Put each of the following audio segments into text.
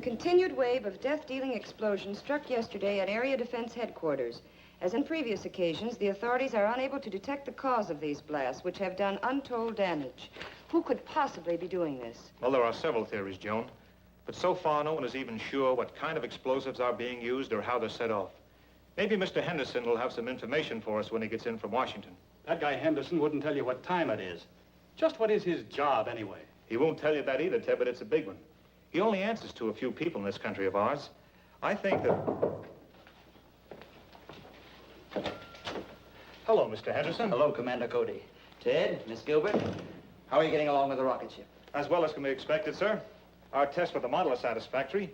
continued wave of death-dealing explosions struck yesterday at Area Defense Headquarters. As in previous occasions, the authorities are unable to detect the cause of these blasts, which have done untold damage. Who could possibly be doing this? Well, there are several theories, Joan. But so far, no one is even sure what kind of explosives are being used or how they're set off. Maybe Mr. Henderson will have some information for us when he gets in from Washington. That guy Henderson wouldn't tell you what time it is. Just what is his job, anyway? He won't tell you that either, Ted, but it's a big one. He only answers to a few people in this country of ours. I think that... Hello, Mr. Henderson. Hello, Commander Cody. Ted, Miss Gilbert, how are you getting along with the rocket ship? As well as can be expected, sir. Our tests with the model are satisfactory.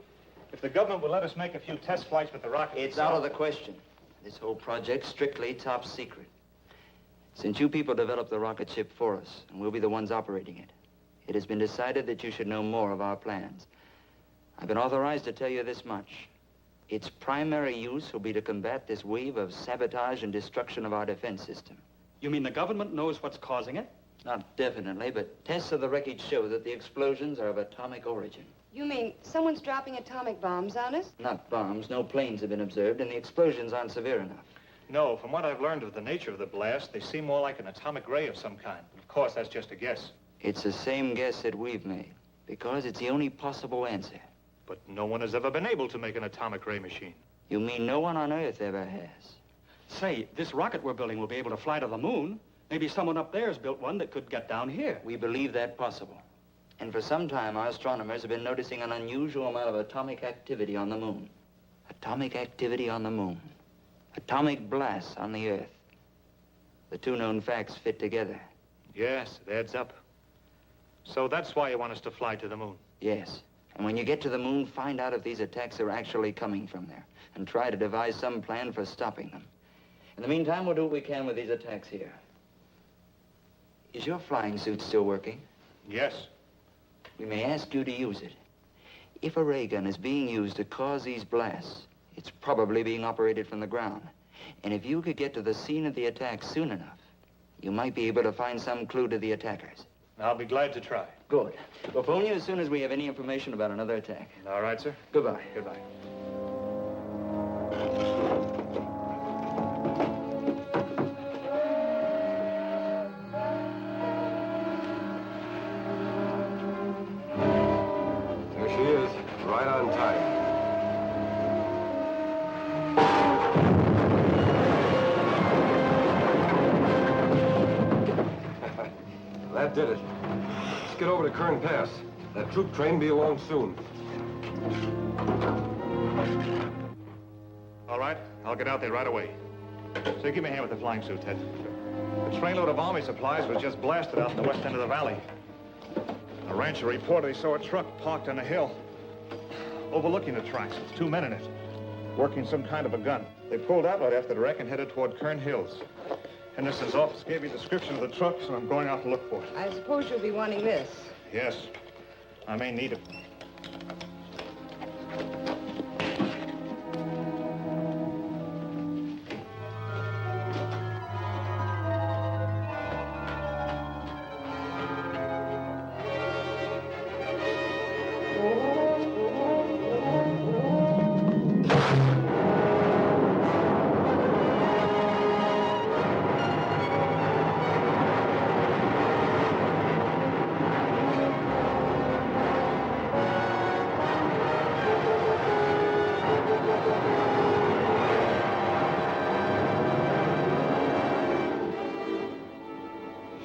If the government will let us make a few test flights with the rocket... It's out of the question. This whole project's strictly top secret. Since you people developed the rocket ship for us, and we'll be the ones operating it, it has been decided that you should know more of our plans. I've been authorized to tell you this much. Its primary use will be to combat this wave of sabotage and destruction of our defense system. You mean the government knows what's causing it? Not definitely, but tests of the wreckage show that the explosions are of atomic origin. You mean someone's dropping atomic bombs on us? Not bombs. No planes have been observed, and the explosions aren't severe enough. No, from what I've learned of the nature of the blast, they seem more like an atomic ray of some kind. Of course, that's just a guess. It's the same guess that we've made, because it's the only possible answer. But no one has ever been able to make an atomic ray machine. You mean no one on Earth ever has? Say, this rocket we're building will be able to fly to the moon. Maybe someone up there has built one that could get down here. We believe that possible. And for some time, our astronomers have been noticing an unusual amount of atomic activity on the moon. Atomic activity on the moon. Atomic blasts on the Earth. The two known facts fit together. Yes, it adds up. So that's why you want us to fly to the moon? Yes. And when you get to the moon, find out if these attacks are actually coming from there, and try to devise some plan for stopping them. In the meantime, we'll do what we can with these attacks here. Is your flying suit still working? Yes. We may ask you to use it. If a ray gun is being used to cause these blasts, it's probably being operated from the ground. And if you could get to the scene of the attack soon enough, you might be able to find some clue to the attackers. I'll be glad to try. Good. We'll phone you as soon as we have any information about another attack. All right, sir. Goodbye. Goodbye. There she is, right on time. That did it. Let's get over to Kern Pass. That troop train will be along soon. All right, I'll get out there right away. So give me a hand with the flying suit, Ted. The trainload of army supplies was just blasted out in the west end of the valley. A rancher reported he saw a truck parked on a hill overlooking the tracks with two men in it, working some kind of a gun. They pulled out right after the wreck and headed toward Kern Hills. Henderson's office gave me a description of the truck, so I'm going out to look for it. I suppose you'll be wanting this. Yes, I may need it.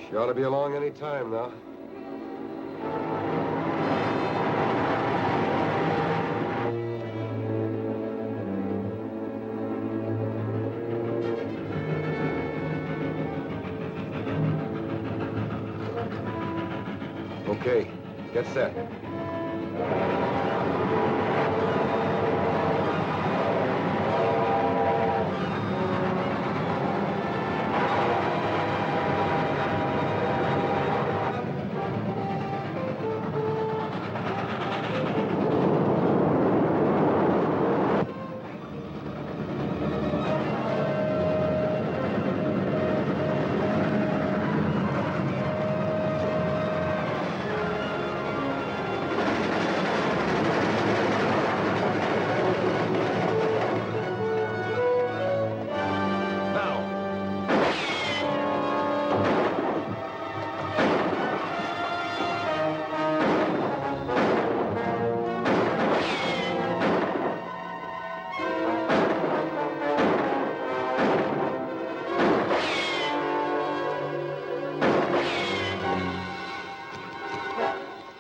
She ought to be along any time now. Okay, get set.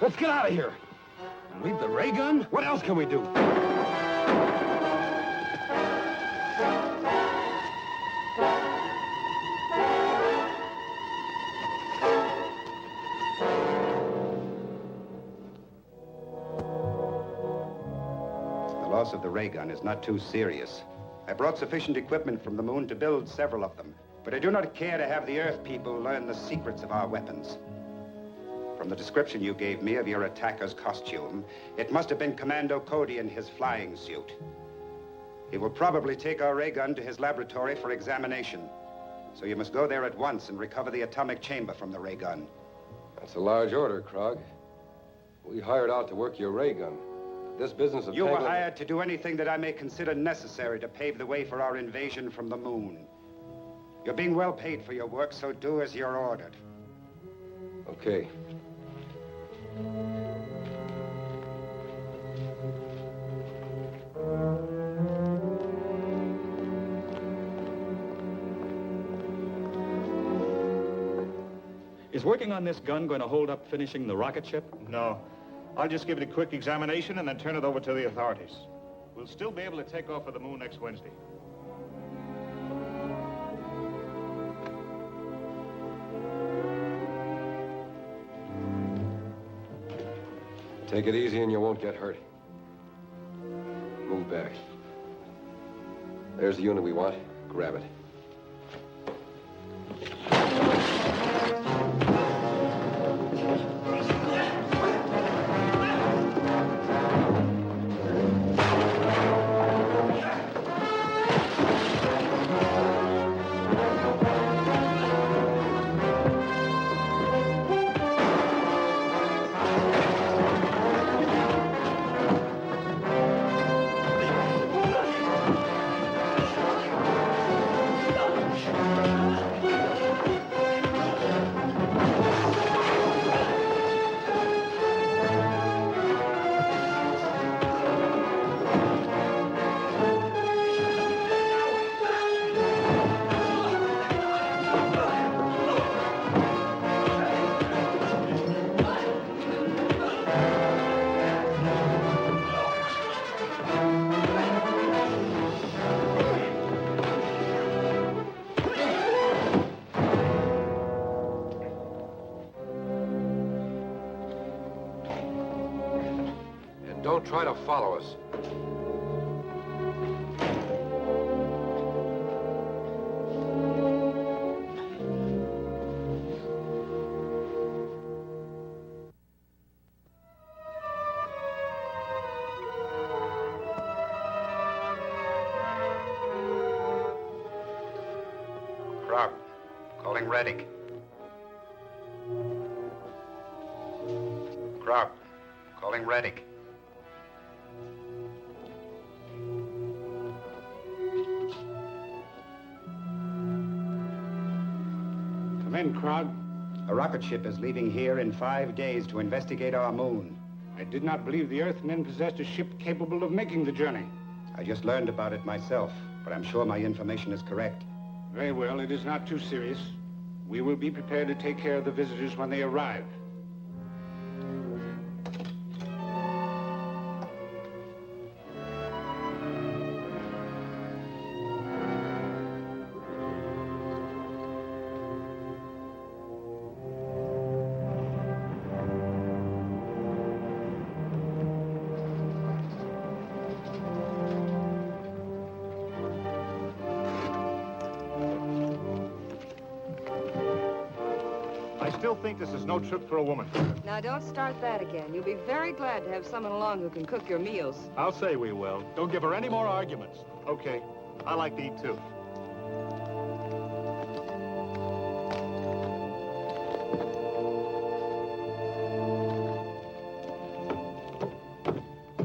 Let's get out of here. And leave the ray gun? What else can we do? The loss of the ray gun is not too serious. I brought sufficient equipment from the moon to build several of them, but I do not care to have the Earth people learn the secrets of our weapons. From the description you gave me of your attacker's costume, it must have been Commando Cody in his flying suit. He will probably take our ray gun to his laboratory for examination. So you must go there at once and recover the atomic chamber from the ray gun. That's a large order, Krog. We hired out to work your ray gun. This business of You were tangling- hired to do anything that I may consider necessary to pave the way for our invasion from the moon. You're being well paid for your work, so do as you're ordered. Okay. Is working on this gun going to hold up finishing the rocket ship? No. I'll just give it a quick examination and then turn it over to the authorities. We'll still be able to take off for the moon next Wednesday. Take it easy and you won't get hurt. Move back. There's the unit we want. Grab it. Don't try to follow us. Krog, calling Reddick. Krog, calling Reddick. Come in, Krog. A rocket ship is leaving here in 5 days to investigate our moon. I did not believe the Earthmen possessed a ship capable of making the journey. I just learned about it myself, but I'm sure my information is correct. Very well, it is not too serious. We will be prepared to take care of the visitors when they arrive. I still think this is no trip for a woman. Now, don't start that again. You'll be very glad to have someone along who can cook your meals. I'll say we will. Don't give her any more arguments. Okay. I like to eat, too.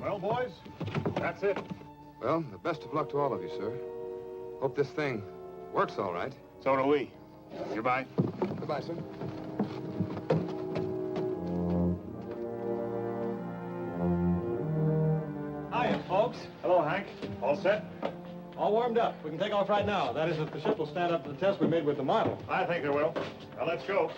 Well, boys, that's it. Well, the best of luck to all of you, sir. Hope this thing works all right. So do we. Goodbye. Goodbye, sir. Hiya, folks. Hello, Hank. All set? All warmed up. We can take off right now. That is, if the ship will stand up to the test we made with the model. I think it will. Now, let's go.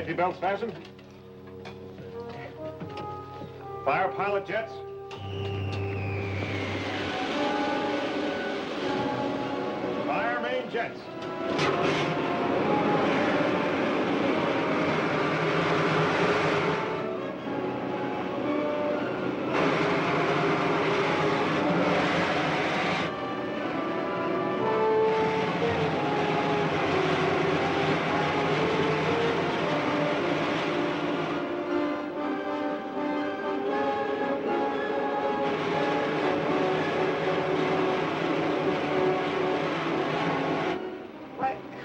Safety belts fastened? Fire pilot jets? Fire main jets.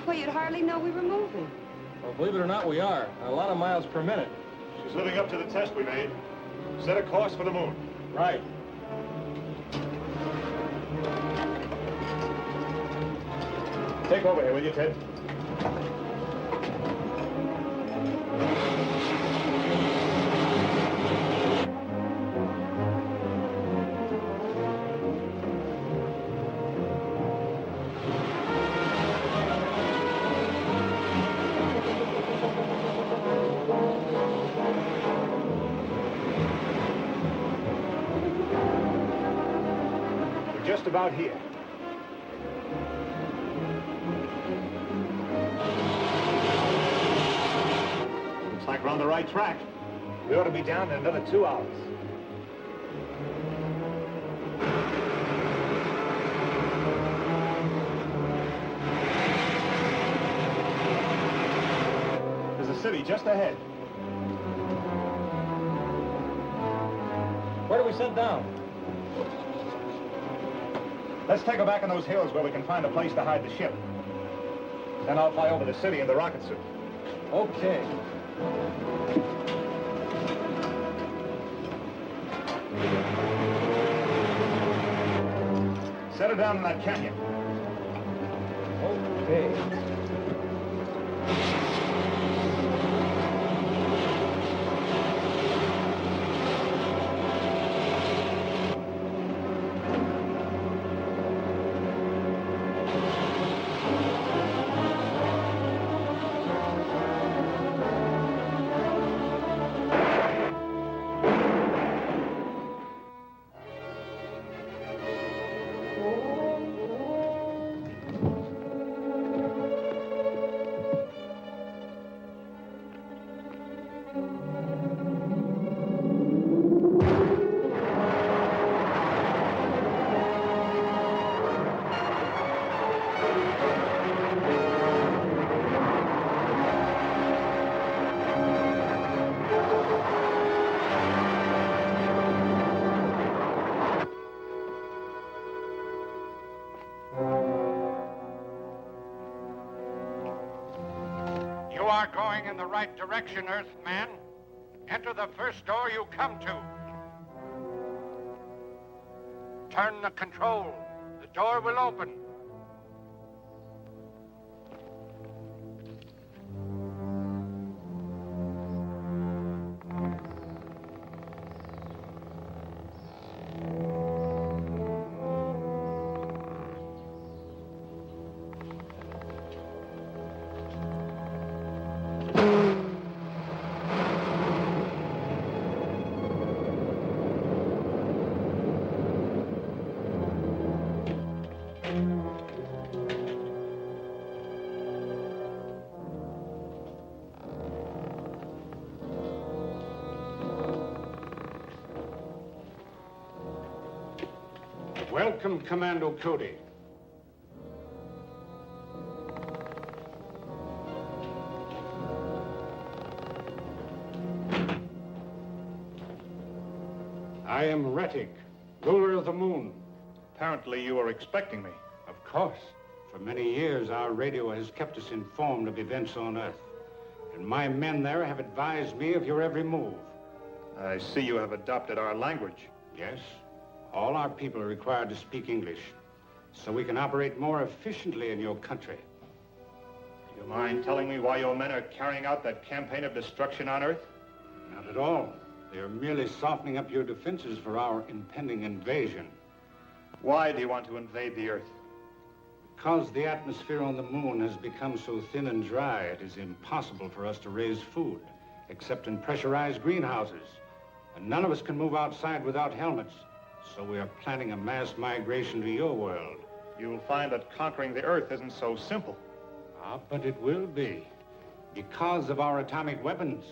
Well, you'd hardly know we were moving. Well, believe it or not, we are. A lot of miles per minute. She's living up to the test we made. Set a course for the moon. Right. Take over here, will you, Ted? We're just about here. Looks like we're on the right track. We ought to be down in another 2 hours. There's a city just ahead. Where do we set down? Let's take her back in those hills where we can find a place to hide the ship. Then I'll fly over the city in the rocket suit. Okay. Set her down in that canyon. Okay. You are going in the right direction, Earthman. Enter the first door you come to. Turn the control. The door will open. Welcome, Commando Cody. I am Retic, ruler of the moon. Apparently you were expecting me. Of course. For many years, our radio has kept us informed of events on Earth. And my men there have advised me of your every move. I see you have adopted our language. Yes, all our people are required to speak English, so we can operate more efficiently in your country. Do you mind telling me why your men are carrying out that campaign of destruction on Earth? Not at all. They are merely softening up your defenses for our impending invasion. Why do you want to invade the Earth? Because the atmosphere on the moon has become so thin and dry, it is impossible for us to raise food, except in pressurized greenhouses. And none of us can move outside without helmets. So we are planning a mass migration to your world. You'll find that conquering the Earth isn't so simple. Ah, but it will be. Because of our atomic weapons.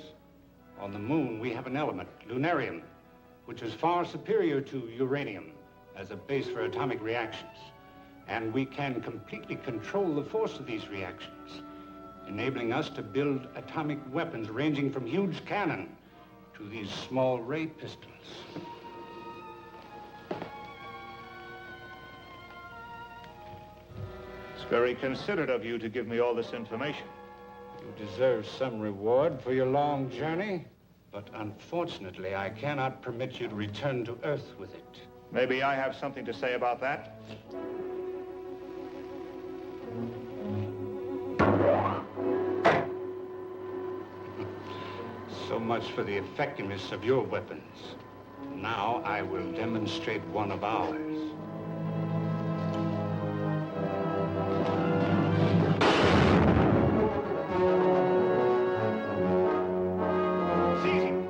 On the moon, we have an element, lunarium, which is far superior to uranium as a base for atomic reactions. And we can completely control the force of these reactions, enabling us to build atomic weapons ranging from huge cannon to these small ray pistols. It's very considerate of you to give me all this information. You deserve some reward for your long journey, but unfortunately, I cannot permit you to return to Earth with it. Maybe I have something to say about that. So much for the effectiveness of your weapons. Now I will demonstrate one of ours. Seize him!